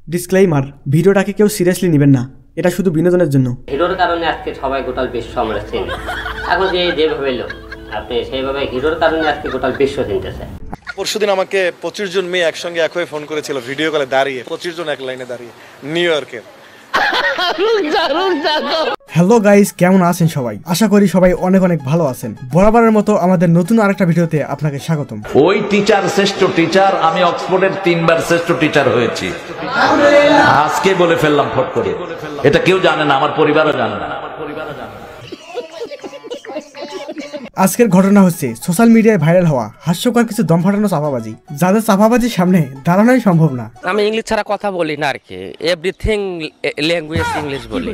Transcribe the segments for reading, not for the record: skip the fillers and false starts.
Disclaimer, ভিডিওটাকে কেউ seriously নেবেন না, এটা শুধু বিনোদনের জন্য। হিরোর কারণে আজকে সবাই গোটাল বিশ্ব আমরা চিনি। এখন যেভাবে এলো আপনি সেইভাবে হিরোর কারণে আজকে গোটাল বিশ্ব চিনতেছে। পরশুদিন আমাকে 25 জন মেয়ে একসঙ্গে এক হয়ে ফোন করেছিল, ভিডিও কলে দাঁড়িয়ে 25 জন এক লাইনে দাঁড়িয়ে নিউ ইয়র্কে। হ্যালো গাইস, কেমন আছেন সবাই? আশা করি সবাই অনেক অনেক ভালো আছেন। বরাবরের মতো আমাদের নতুন আরেকটা ভিডিওতে আপনাকে স্বাগতম। ওই টিচার শ্রেষ্ঠ টিচার, আমি অক্সফোর্ডের 3 বার শ্রেষ্ঠ টিচার হয়েছি। আজকে বলে ফেললাম ফট করে, এটা কেউ জানে না, আমার পরিবারও জানে না। আজকের ঘটনা হচ্ছে সোশ্যাল মিডিয়ায় ভাইরাল হওয়া হাস্যকর কিছু দম ফাটানো চাপাবাজি, যাদের চাপাবাজির সামনে দাঁড়ানোই সম্ভব না। আমি ইংলিশ ছাড়া কথা বলি না আর কি, এভরিথিং ল্যাঙ্গুয়েজ ইংলিশ বলি।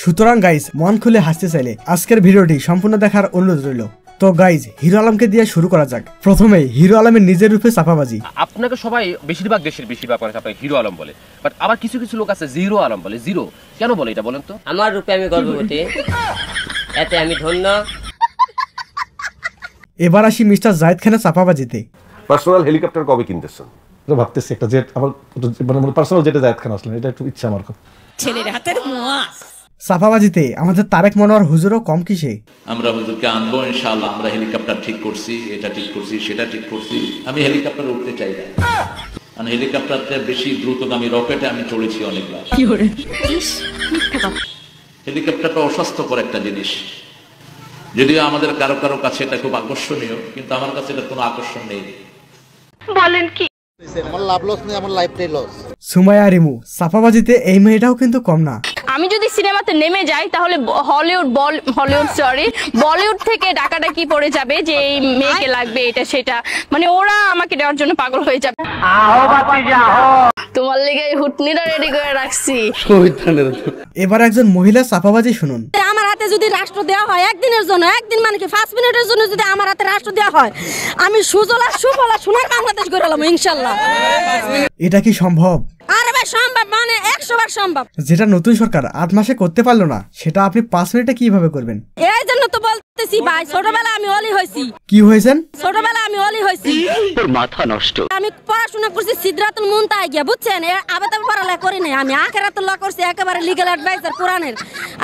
সুতরাং গাইজ, মন খুলে হাসতে চাইলে আজকের ভিডিওটি সম্পূর্ণ দেখার অনুরোধ রইল। তো গাইজ, হিরো আলমকে দিয়ে শুরু করা যাক। প্রথমেই হিরো আলমের নিজের রূপে চাপাবাজি। আপনাকে সবাই বেশিরভাগ মানুষ আপনাকে হিরো আলম বলে, বাট আবার কিছু কিছু লোক আছে জিরো আলম বলে। জিরো কেন বলে এটা বলেন তো? আমার রূপে আমি গর্ববতী, এতে আমি ধন্য। এবার আসি মিস্টার জায়েদ খানের চাপাবাজিতে। পার্সোনাল হেলিকপ্টার কবে কিনতেছেন? ভাবতেছি একটা জেট, আমার মানে পার্সোনাল জেটে জায়েদ খান আসলেন, এটা একটু ইচ্ছা আমার খুব। ছেলের হাতের মোয়া চাপাবাজিতে আমাদের তারেক মনোয়ার হুজুরও কম কিসে। আমরা হুজুরকে আনবো ইনশাআল্লাহ। আমরা হেলিকপ্টার ঠিক করছি, এটা ঠিক করছি, সেটা ঠিক করছি। আমি হেলিকপ্টারে উঠতে চাই না, কারণ হেলিকপ্টারতে বেশি দ্রুতগামী রকেটে আমি চড়েছি অনেকবার। হেলিকপ্টারটা অস্বাস্থ্যকর একটা জিনিস, যদিও আমাদের কারো কারো কাছে এটা খুব আকর্ষণীয়, কিন্তু আমার কাছে এটা কোনো আকর্ষণ নেই। বলেন কি? আমার লাভ লস নেই, আমার লাইফটাই লস। সুমাইয়া রিমু চাপাবাজিতে এই মেয়েটাও কিন্তু কম না। আমি যদি সিনেমাতে নেমে যাই তাহলে বলিউড থেকে ডাকাডাকি পড়ে যাবে যে এই মেয়েকে লাগবে এটা সেটা, মানে ওরা আমাকে দেওয়ার জন্য পাগল হয়ে যাবে। তোমার লেগে হুটনিটা রেডি করে রাখছি। এবার একজন মহিলা চাপাবাজি শুনুন। আমার হাতে যদি রাষ্ট্র দেওয়া হয় একদিনের জন্য, একদিন মানে কি 5 মিনিটের জন্য যদি আমার হাতে রাষ্ট্র দেওয়া হয়, আমি সুজলা সুফলা সোনার বাংলাদেশ গড়ে আলাম ইনশাআল্লাহ। এটা কি সম্ভব? আরে ভাই সম্ভব, মানে 100 বার সম্ভব। যেটা নতুন সরকার 8 মাসে করতে পারলো না, সেটা আপনি 5 মিনিটে কিভাবে করবেন? এই জন্য তো বলতেছি ভাই, ছোটবেলা আমি অলি হইছি। কি হয়েছেন? ছোটবেলা আমি অলি হইছি। তোর মাথা নষ্ট। আমি পড়াশোনা করছি সিদরাতুল মুনতাহা গিয়া, বুঝছেন? আবার পড়ালেখা করি নাই, আমি আখিরাতুল ল করছি, একেবারে লিগ্যাল অ্যাডভাইজার কোরআনের।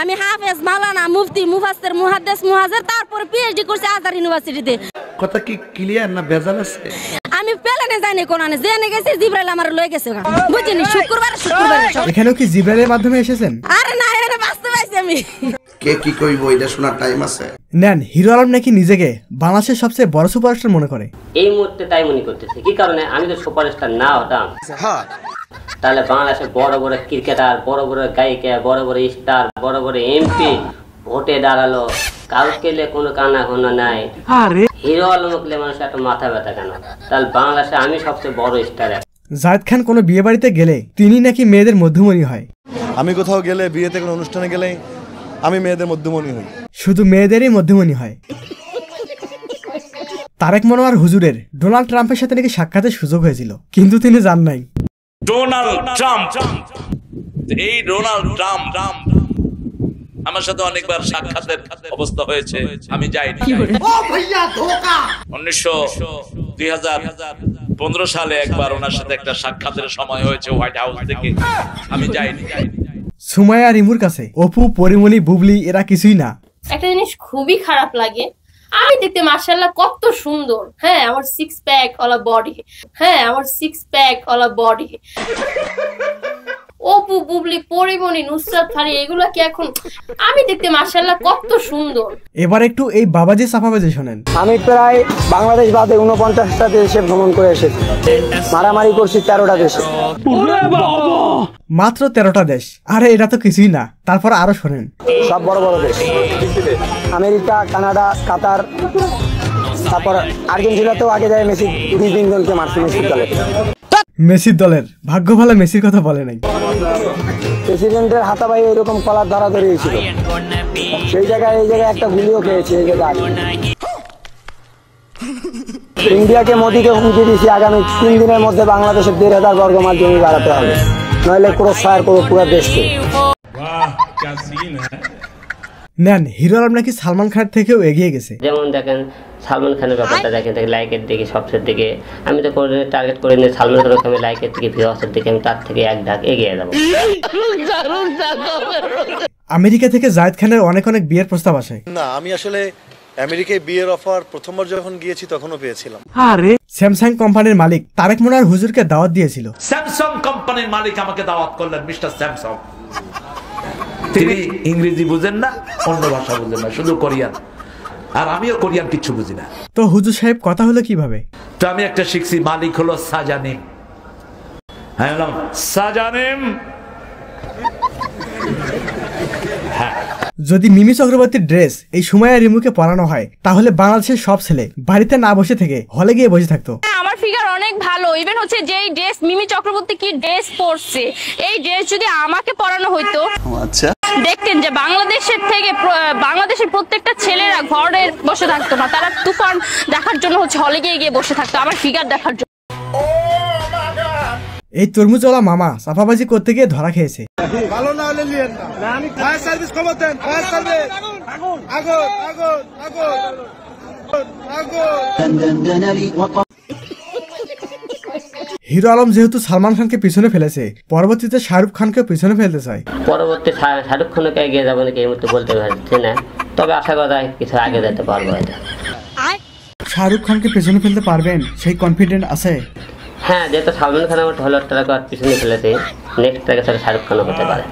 আমি হাফেজ, মাওলানা, মুফতি, মুফাসসির, মুহাদ্দিস, মুহাজির, তারপরে পিএইচডি করছি আজহার ইউনিভার্সিটিতে। কথা কি ক্লিয়ার না ভেজাল আছে? আমি প্লেনে যাইনি, কোরআনে জেনে গেছি, জিবরাইল আমার লয়ে গেছে, বুঝছেন? শুক্রবার এখানেও কি জিবরাইলের মাধ্যমে এসেছেন? আরে না, এটা বাস্তব আইছি আমি। কে কি কইব এটা শোনার টাইম আছে? নেন, হিরো আলম নাকি নিজেকে বাংলাদেশের সবচেয়ে বড় সুপারস্টার মনে করে। এই মুহূর্তে তাই মনে করতেছি। কি কারণে? আমি তো সুপারস্টার না হতাম, তাহলে বাংলাদেশের বড় বড় ক্রিকেটার, বড় বড় গায়িকা, বড় বড় স্টার, বড় বড় এমপি ভোটে দাঁড়ালো, কাউকে কোনো কানা ঘনা নাই। হিরো আলমকে মানুষ এত মাথা ব্যথা কেন? তাহলে বাংলাদেশে আমি সবচেয়ে বড় স্টার। জায়েদ খান কোনো বিয়ে বাড়িতে গেলে তিনি নাকি মেয়েদের মধ্যমণি হয়। আমি কোথাও গেলে, বিয়েতে কোনো অনুষ্ঠানে গেলে আমি মেয়েদের মধ্যমণি হই। শুধু মেয়েদেরই মধ্যমণি হয়। তারেক মনোয়ার হুজুরের ডোনাল্ড ট্রাম্পের সাথে নাকি সাক্ষাতের সুযোগ হয়েছিল, কিন্তু তিনি যান নাই। ডোনাল্ড ট্রাম্প, এই ডোনাল্ড ট্রাম্প আমার সাথে অনেকবার সাক্ষাতের অবস্থা হয়েছে, আমি যাইনি। 2015 সালে একবার ওনার সাথে একটা সাক্ষাতের সময় হয়েছে হোয়াইট হাউস থেকে, আমি যাইনি। সুমাইয়া রিমুর কাছে অপু, পরিমণি, বুবলি এরা কিছুই না। একটা জিনিস খুবই খারাপ লাগে, আমি দেখতে মাশাআল্লাহ কত সুন্দর, হ্যাঁ আমার 6 প্যাক ওলা বডি, হ্যাঁ আমার 6 প্যাক ওলা বডি। অপু, বুবলি, পরিমণি, নুসরাত ফারি, এগুলা কি এখন আমি দেখতে মাশাআল্লাহ কত সুন্দর। এবার একটু এই বাবাজি চাপাবাজি শোনেন। আমি প্রায় বাংলাদেশ বাদে 49টা দেশে ভ্রমণ করে এসেছি, মারামারি করছি 13টা দেশে। মাত্র 13টা দেশ? আরে এটা তো কিছুই না। তারপর আরো শোনেন। সব বড় বড় দেশ, আমেরিকা, কানাডা, কাতার, তারপর আর্জেন্টিনাতেও আগে যায় মেসি 2-3 জনকে মারছে মেসির দলে। মেসির দলের ভাগ্য ভালো, মেসির কথা বলে নাই। প্রেসিডেন্টের হাতাবাই এরকম কলার ধরা ধরিয়েছিল, সেই জায়গায় এই জায়গায় একটা গুলিও খেয়েছে। এই জায়গায় ইন্ডিয়াকে, মোদীকে হুমকি দিয়েছি আগামী 3 দিনের মধ্যে বাংলাদেশের 1,500 বর্গ মাইল জমি বাড়াতে হবে, নইলে ক্রস ফায়ার করবো পুরো দেশকে। নেন, হিরো আলম নাকি সালমান খানের থেকেও এগিয়ে গেছে। যেমন দেখেন সালমান খানের ব্যাপারটা দেখেন, লাইকের দিকে সবচেয়ে দিকে আমি তো করে টার্গেট করে নিয়ে সালমান খানকে আমি লাইকের দিকে ভিউয়ার্সের দিকে আমি তার থেকে এক ধাপ এগিয়ে যাবো। আমেরিকা থেকে জায়েদ খানের অনেক অনেক বিয়ের প্রস্তাব আসে। না, আমি আসলে আমেরিকায় বিয়ের অফার প্রথমবার যখন গিয়েছি তখনও পেয়েছিলাম। আরে স্যামসাং কোম্পানির মালিক তারেক মোনার হুজুরকে দাওয়াত দিয়েছিল। স্যামসাং কোম্পানির মালিক আমাকে দাওয়াত করলেন, মিস্টার স্যামসাং। তিনি ইংরেজি বুঝেন না, অন্য ভাষা বুঝেন না, শুধু কোরিয়ান, আর আমিও কোরিয়ান কিছু বুঝি না। তো হুজুর সাহেব কথা হলো কিভাবে? তো আমি একটা শিখছি, মালিক হলো সাজানিম। হ্যাঁ সাজানিম। হ্যাঁ, যদি মিমি চক্রবর্তীর ড্রেস এই সময় রিমুকে পরানো হয় তাহলে বাংলাদেশের সব ছেলে বাড়িতে না বসে থেকে হলে গিয়ে বসে থাকতো। আমার ফিগার অনেক ভালো, ইভেন হচ্ছে যেই ড্রেস মিমি চক্রবর্তী কি ড্রেস পরছে, এই ড্রেস যদি আমাকে পরানো হইতো, আচ্ছা, দেখতেন যে বাংলাদেশের প্রত্যেকটা ছেলেরা ঘরে বসে থাকতো না, তারা তুফান দেখার জন্য হচ্ছে হলে গিয়ে বসে থাকতো আমার ফিগার দেখার জন্য। এই তরমুজওয়ালা মামা চাপাবাজি করতে গিয়ে ধরা খেয়েছে। ভালো না হলে নিয়েন না, আমি ফায়ার সার্ভিস খবর দেন, ফায়ার সার্ভিস, আগুন আগুন আগুন আগুন। হিরো আলম যেহেতু সালমান খানকে পিছনে ফেলেছে, পরবর্তীতে শাহরুখ খানকে পিছনে ফেলতে চায়। পরবর্তী শাহরুখ খানকে এগিয়ে যাবো নাকি এই মুহূর্তে বলতে পারছি না, তবে আশা করা কিছু আগে যেতে পারবো। এটা শাহরুখ খানকে পেছনে ফেলতে পারবেন সেই কনফিডেন্ট আছে? হ্যাঁ, যেহেতু সালমান খান আমার ঢোলার টাকা পিছনে ফেলেছে, নেক্সট থেকে শাহরুখ খানও হতে পারে।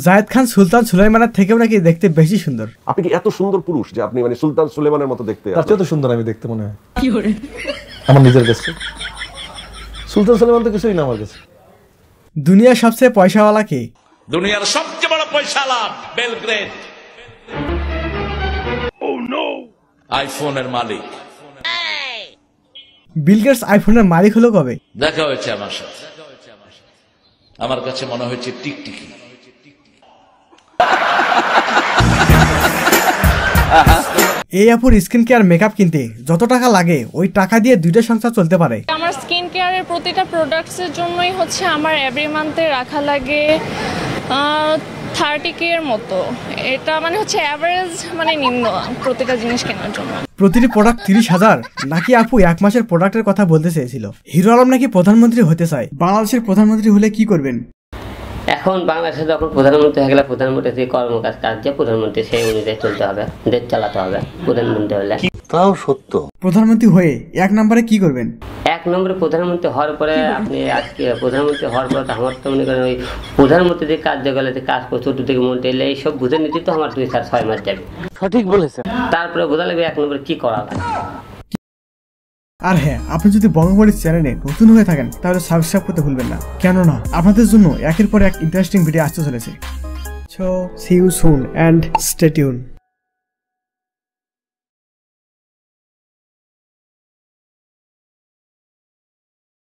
জায়েদ খান সুলতান সুলাইমানের থেকেও নাকি দেখতে বেশি সুন্দর। আপনি কি এত সুন্দর পুরুষ যে আপনি মানে সুলতান সুলেমানের মতো দেখতে? তার চেয়ে তো সুন্দর আমি দেখতে মনে হয় আমার নিজের কাছে। সুলতান সুলেমান তো কিছুই না আমার কাছে। দুনিয়ার সবচেয়ে পয়সাওয়ালা কে? দুনিয়ার সবচেয়ে বড় পয়সাওয়ালা বেলগ্রেড। ও নো, আইফোনের মালিক। বিল গেটস আইফোনের মালিক হলো কবে? দেখা হয়েছে আমার সাথে, আমার কাছে মনে হয়েছে টিকটিকি। এই আপুর স্কিন কেয়ার মেকআপ কিনতে যত টাকা লাগে ওই টাকা দিয়ে দুইটা সংসার চলতে পারে। আমার স্কিন কেয়ারের প্রতিটা প্রোডাক্টসের জন্যই হচ্ছে আমার এভরি মান্থে রাখা লাগে 30K এর মতো। এটা মানে হচ্ছে অ্যাভারেজ, মানে নিম্ন প্রতিটা জিনিস কেনার জন্য। প্রতিটি প্রোডাক্ট 30,000? নাকি আপু এক মাসের প্রোডাক্টের কথা বলতে চেয়েছিল? হিরো আলম নাকি প্রধানমন্ত্রী হতে চায়। বাংলাদেশের প্রধানমন্ত্রী হলে কি করবেন? এখন বাংলাদেশে যখন প্রধানমন্ত্রী হয়ে গেলে প্রধানমন্ত্রী যে কর্মকাজ যে প্রধানমন্ত্রী সেই অনুযায়ী চলতে হবে, দেশ চালাতে হবে। প্রধানমন্ত্রী হলে তাও সত্য। প্রধানমন্ত্রী হয়ে এক নম্বরে কি করবেন? এক নম্বরে প্রধানমন্ত্রী হওয়ার পরে আপনি আজকে প্রধানমন্ত্রী হওয়ার পরে আমার তো মনে করেন ওই প্রধানমন্ত্রী যে কার্যকলাপে যে কাজ করছে চতুর্দিকে মন্ত্রী এলে এইসব বুঝে নিতে তো আমার 2-4-6 মাস যাবে। সঠিক বলেছেন। তারপরে বোঝা লাগবে এক নম্বরে কি করা যায়। আর হ্যাঁ, আপনি যদি বঙ্গবাড়ির চ্যানেলে নতুন হয়ে থাকেন তাহলে সাবস্ক্রাইব করতে ভুলবেন না, কেননা আপনাদের জন্য একের পর এক ইন্টারেস্টিং ভিডিও আসতে চলেছে। So see you soon and stay tune.